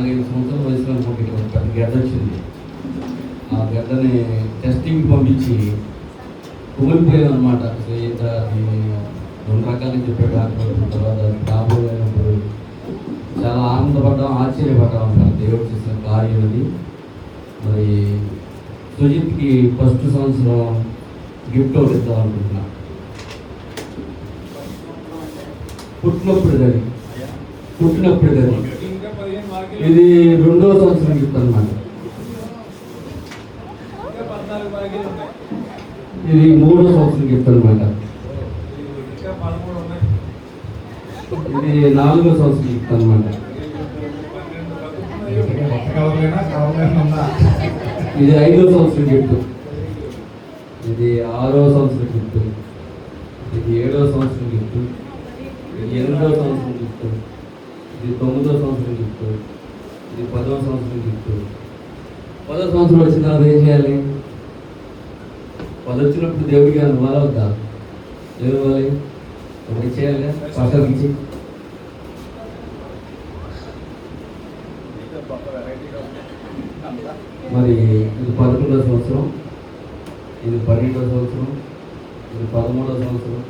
4-5 సంవత్సరాల వయసులో అనుకుంటే ఒక పెద్ద గడ్డ వచ్చింది. ఆ గడ్డని టెస్టింగ్కి పంపించి కుమిలిపోయాను అనమాట. అసలు అది 2 రకాలుగా చెప్పాడు డాక్టర్. తర్వాత అది కాబోయేటప్పుడు చాలా ఆనందపడ్డాం, ఆశ్చర్యపడ్డాం అన్నమాట దేవుడు చేసిన కార్యం అది. మరి సుజిత్కి ఫస్ట్ సంవత్సరం గిఫ్ట్ ఒకటి ఇద్దాం అనుకుంటున్నా. పుట్టినప్పుడు కానీ ఇది 2వ సంవత్సరం గిఫ్ట్ అన్నమాట. ఇది 3వ సంవత్సరం గిఫ్ట్ అనమాట. ఇది 4వ సంవత్సరం గిఫ్ట్ అనమాట. ఇది 5వ సంవత్సరం గిఫ్ట్. ఇది 6వ సంవత్సరం గిఫ్ట్. ఇది 7వ సంవత్సరం గిఫ్ట్. ఇది 8వ సంవత్సరం గిఫ్ట్. ఇది 9వ సంవత్సరం గిఫ్ట్. ఇది 10వ సంవత్సరం గిఫ్ట్. 10వ సంవత్సరం వచ్చిన తర్వాత ఏం చేయాలి? 10 వచ్చినప్పుడు దేవుడికి ఇవ్వాలి వద్దా? దేవుడు ఇవ్వాలి, ఒకటి చేయాలి, పక్కకి ఇచ్చి. మరి ఇది 11వ సంవత్సరం, ఇది 12వ సంవత్సరం, ఇది 13వ సంవత్సరం,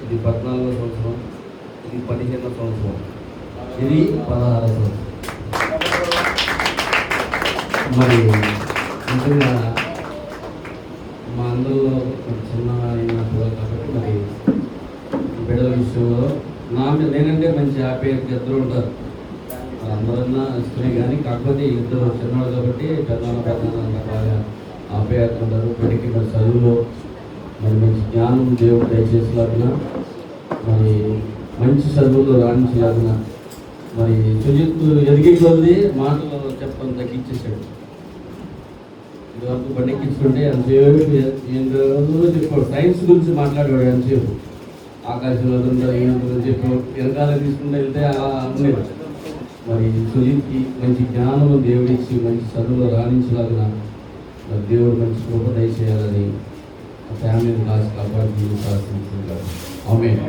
ఇది 14వ సంవత్సరం, ఇది 15వ సంవత్సరం, ఇది 16వ సంవత్సరం. మరి నిజంగా మా అందరిలో చిన్న అయిన పిల్లలు కాబట్టి మరి బిడ్డల విషయంలో నేనంటే మంచి ఆప్యాయత ఇద్దరు ఉంటారు. అందరన్నా ఇష్టమే కానీ కాకపోతే ఇద్దరు చిన్నవాళ్ళు కాబట్టి పెద్దవాళ్ళ బాగా ఆప్యాయత ఉంటారు. బిడ్డకి మరి చదువులో మరి మంచి జ్ఞానం దేవుడు దయచేసేలాగిన, మరి మంచి చదువులో రాణించలాగిన. మరి సుజిత్ ఎదిగే కొద్ది మాటలు చెప్పడం తగ్గించేసాడు. ఇదివరకు బండెక్కించుకుంటే ఎంతసేపు చెప్పాడు, సైన్స్ గురించి మాట్లాడేవాడు ఎంతసేపు. ఆకాశంలో గురించి వెనకాల తీసుకుంటూ వెళ్తే అలా ఉండేది. మరి సుజిత్కి మంచి జ్ఞానం దేవుడిచ్చి మంచి చదువులో రాణించలాగిన మరి దేవుడు మంచి కృప దయచేయాలని ఫ్యామిలీని కాసి కాపాడి శాసించారు. ఆమేన్.